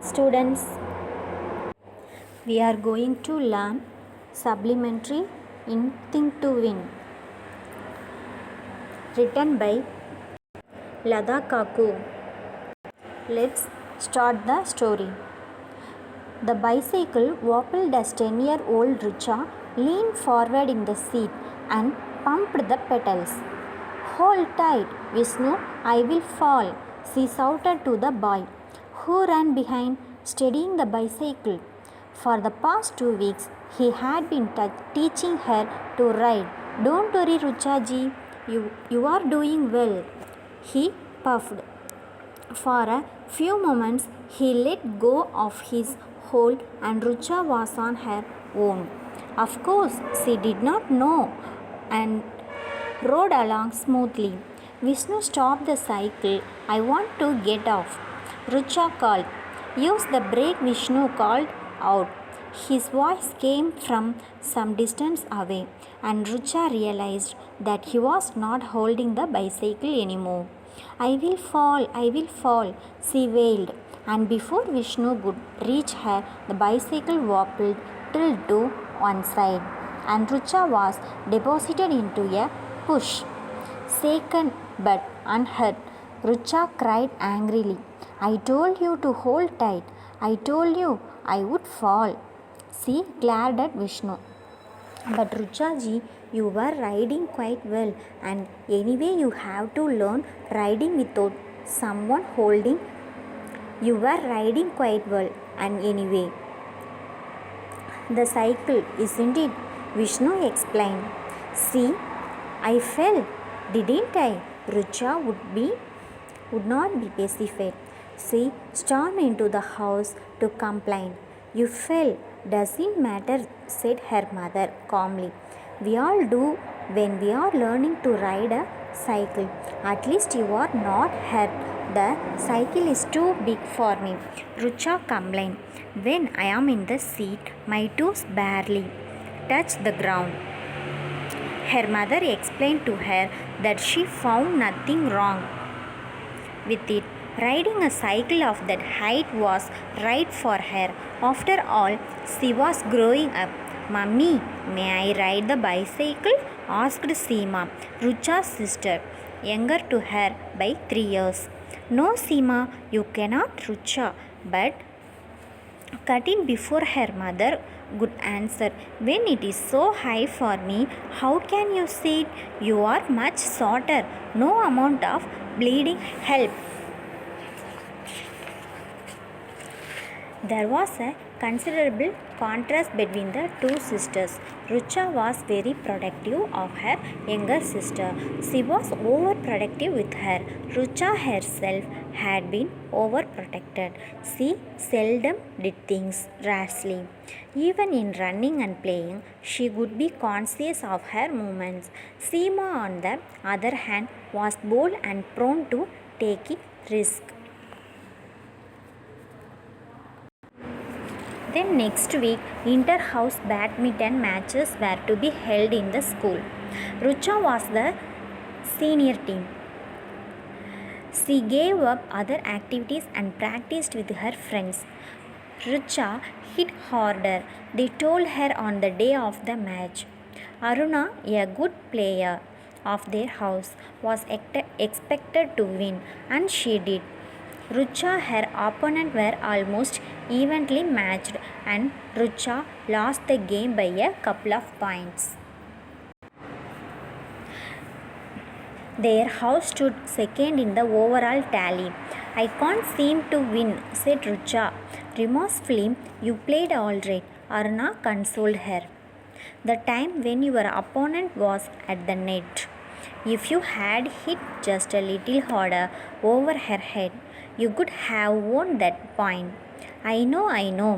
Students, we are going to learn supplementary in Think to Win, written by Lada Kaku. Let's start the story. The bicycle wobbled as 10-year-old Richa leaned forward in the seat and pumped the pedals. "Hold tight, Vishnu, I will fall," she shouted to the boy, who ran behind, steadying the bicycle. For the past 2 weeks, he had been teaching her to ride. "Don't worry, Rucha-ji, you are doing well," he puffed. For a few moments, he let go of his hold and Rucha was on her own. Of course, she did not know and rode along smoothly. "Vishnu, stop the cycle. I want to get off," Rucha called. "Use the brake," Vishnu called out. His voice came from some distance away, and Rucha realized that he was not holding the bicycle anymore. I will fall," she wailed, and before Vishnu could reach her, the bicycle wobbled tilted to one side, and Rucha was deposited into a bush. Shaken but unhurt, Rucha cried angrily, "I told you to hold tight. I told you I would fall." She glared at Vishnu. "But Rucha-ji, you were riding quite well, and anyway you have to learn riding without someone holding." "You were riding quite well, and anyway the cycle, isn't it?" Vishnu explained. "See, I fell, didn't I?" Rucha would not be pacified. She stormed into the house to complain. "You fell, doesn't matter," said her mother calmly. "We all do when we are learning to ride a cycle. At least you are not hurt." "The cycle is too big for me," Rucha complained. "When I am in the seat, my toes barely touch the ground." Her mother explained to her that she found nothing wrong with it. Riding a cycle of that height was right for her. After all, she was growing up. "Mummy, may I ride the bicycle?" asked Seema, Rucha's sister, younger to her by 3 years. "No, Seema, you cannot," Rucha, but cut in before her mother could answer. "When it is so high for me, how can you sit? You are much shorter. No amount of bleeding help." There was a considerable contrast between the two sisters. Rucha was very protective of her younger sister. She was overprotective with her. Rucha herself had been overprotected. She seldom did things rashly. Even in running and playing, she would be conscious of her movements. Seema, on the other hand, was bold and prone to taking risks. Then next week, inter-house badminton matches were to be held in the school. Rucha was the senior team. She gave up other activities and practiced with her friends. Rucha hit harder, they told her on the day of the match. Aruna, a good player of their house, was expected to win, and she did. Rucha, her opponent, were almost evenly matched, and Rucha lost the game by a couple of points. Their house stood second in the overall tally. "I can't seem to win," said Rucha remorsefully. "You played all right," Aruna consoled her. "The time when your opponent was at the net. If you had hit just a little harder over her head, you could have won that point." I know,"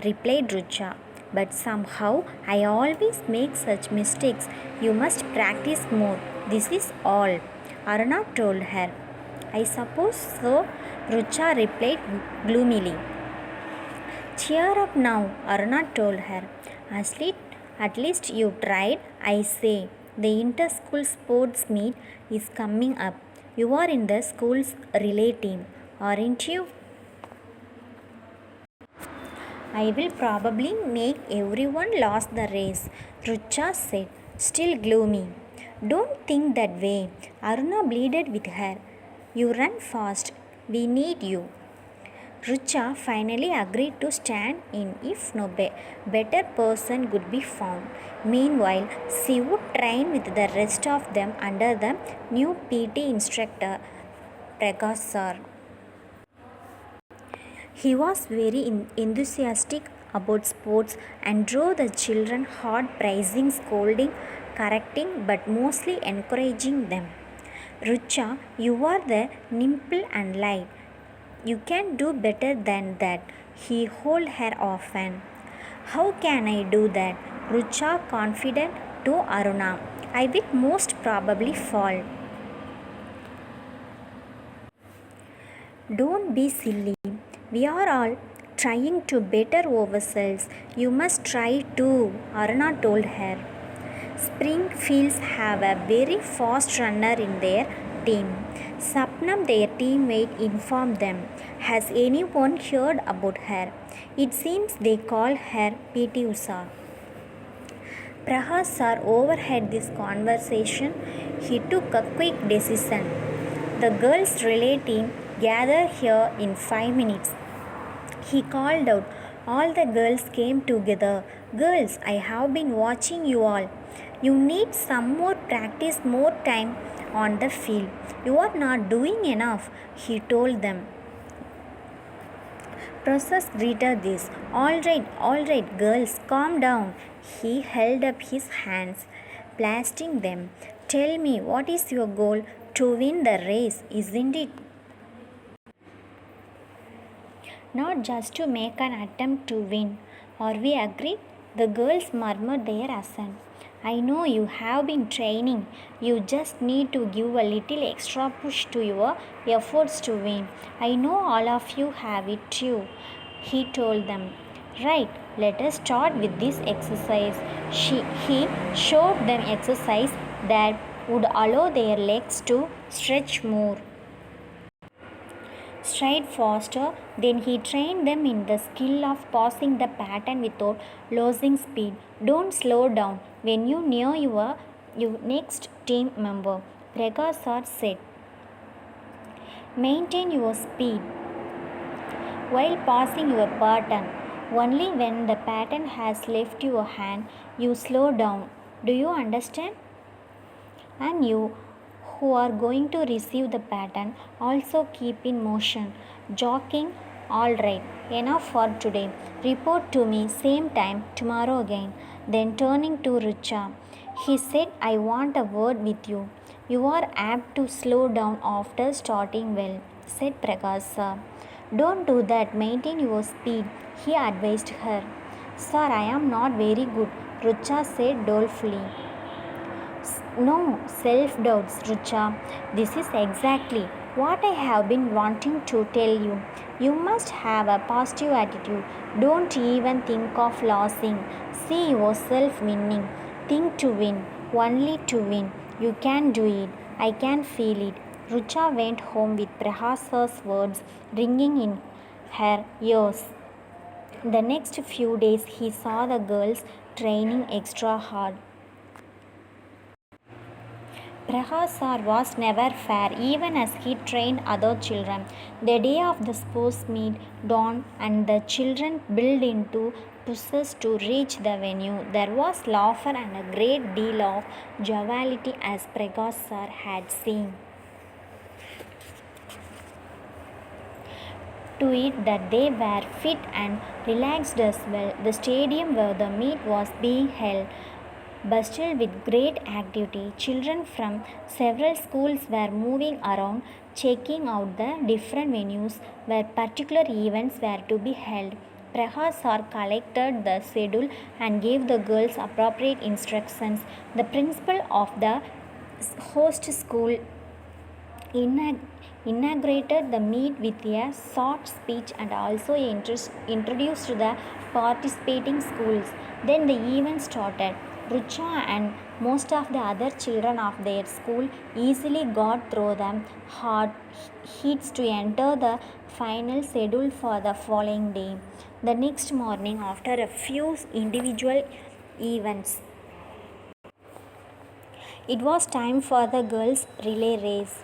replied Rucha. "But somehow I always make such mistakes. You must practice more. This is all," Aruna told her. "I suppose so," Rucha replied gloomily. "Cheer up now," Aruna told her. At least you tried, I say. The inter-school sports meet is coming up. You are in the school's relay team, aren't you?" I will probably make everyone lose the race, Rucha said, still gloomy. Don't think that way. Aruna pleaded with her. You run fast. We need you. Rucha finally agreed to stand in if no better person could be found. Meanwhile, she would train with the rest of them under the new PT instructor, Prakash sir. He was very enthusiastic about sports and drove the children hard, praising, scolding, correcting, but mostly encouraging them. Rucha, you are the nimble and light. You can do better than that, he told her often. How can I do that? Rucha confided to Aruna. I will most probably fall. Don't be silly. We are all trying to better ourselves. You must try too, Aruna told her. Springfields have a very fast runner in their team. Sapnam, their teammate, informed them. Has anyone heard about her? It seems they call her PT Usha. Prakash sir overheard this conversation. He took a quick decision. The girls' relay team gathered here in 5 minutes. He called out. All the girls came together. Girls, I have been watching you all. You need some more practice, more time on the field. You are not doing enough, he told them. Process greeted this. All right, girls, calm down. He held up his hands, blasting them. Tell me, what is your goal? To win the race, isn't it? Not just to make an attempt to win. Are we agreed? The girls murmured their assent. I know you have been training. You just need to give a little extra push to your efforts to win. I know all of you have it too, he told them. Right, let us start with this exercise. He showed them exercise that would allow their legs to stretch more. Stride faster, then he trained them in the skill of passing the pattern without losing speed. Don't slow down when you near your next team member, Prakash sir said. Maintain your speed while passing your pattern. Only when the pattern has left your hand, you slow down. Do you understand? And you who are going to receive the pattern also keep in motion. Jogging, all right, enough for today. Report to me same time tomorrow again. Then turning to Richa, he said, I want a word with you. You are apt to slow down after starting well, said Prakash sir. Don't do that, maintain your speed, he advised her. Sir, I am not very good, Richa said dolefully. No self-doubts, Richa. This is exactly what I have been wanting to tell you. You must have a positive attitude. Don't even think of losing. See yourself winning. Think to win, only to win. You can do it. I can feel it. Richa went home with Prahas's words ringing in her ears. The next few days, he saw the girls training extra hard. Prakash sir was never fair, even as he trained other children. The day of the sports meet dawned, and the children built into buses to reach the venue. There was laughter and a great deal of joviality, as Prakash sir had seen to it that they were fit and relaxed as well. The stadium where the meet was being held bustled with great activity. Children from several schools were moving around, checking out the different venues where particular events were to be held. Prakash sir collected the schedule and gave the girls appropriate instructions. The principal of the host school inaugurated the meet with a short speech and also introduced the participating schools. Then the event started. Richa and most of the other children of their school easily got through the hard heats to enter the final schedule for the following day. The next morning, after a few individual events, it was time for the girls' relay race.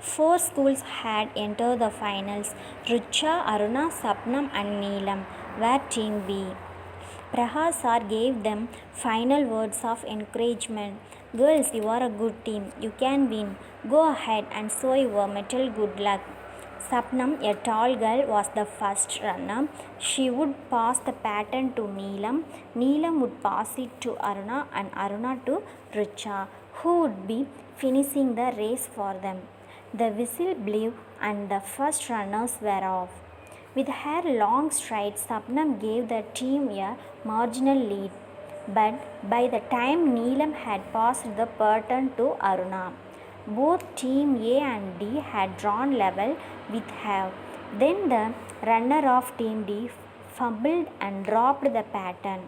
Four schools had entered the finals. Richa, Aruna, Sapnam and Neelam were Team B. Prahad sir gave them final words of encouragement. Girls, you are a good team. You can win. Go ahead and show your mettle good luck. Sapnam, a tall girl, was the first runner. She would pass the pattern to Neelam. Neelam would pass it to Aruna and Aruna to Richa, who would be finishing the race for them. The whistle blew and the first runners were off. With her long strides, Sapnam gave the team a marginal lead. But by the time Neelam had passed the baton to Aruna, both Team A and D had drawn level with her. Then the runner of Team D fumbled and dropped the baton.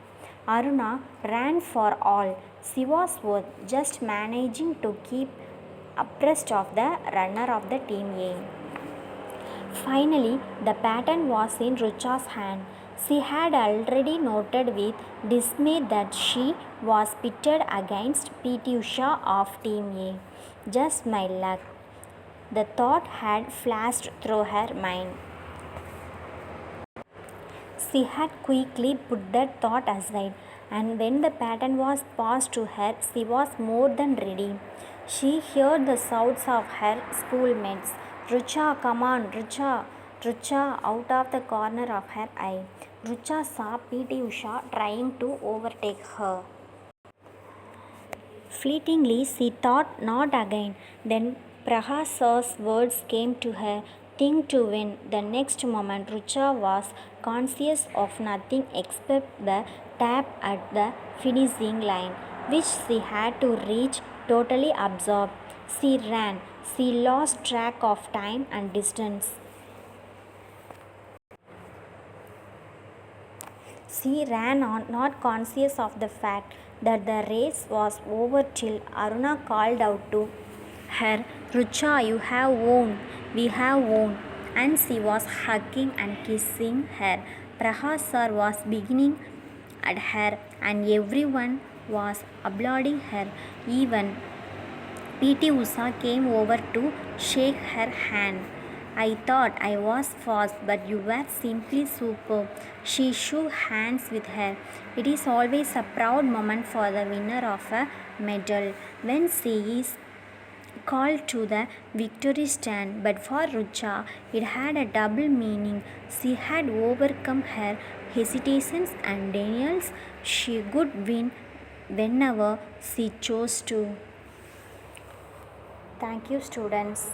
Aruna ran for all she was worth, just managing to keep abreast of the runner of the Team A. Finally, the baton was in Richa's hand. She had already noted with dismay that she was pitted against PT Usha of Team A. Just my luck. The thought had flashed through her mind. She had quickly put that thought aside, and when the baton was passed to her, she was more than ready. She heard the shouts of her schoolmates. Richa, come on, Richa, Richa, out of the corner of her eye. Richa saw PT Usha trying to overtake her. Fleetingly, she thought not again. Then Prahas's words came to her. Think to win. The next moment, Richa was conscious of nothing except the tap at the finishing line, which she had to reach totally absorbed. She ran. She lost track of time and distance. She ran on, not conscious of the fact that the race was over till Aruna called out to her, Richa, you have won, we have won. And she was hugging and kissing her. Prahad sir was beginning at her, and everyone was applauding her. Even PT Usha came over to shake her hand. I thought I was fast, but you were simply superb. She shook hands with her. It is always a proud moment for the winner of a medal when she is called to the victory stand, but for Richa it had a double meaning. She had overcome her hesitations and denials. She could win whenever she chose to. Thank you, students.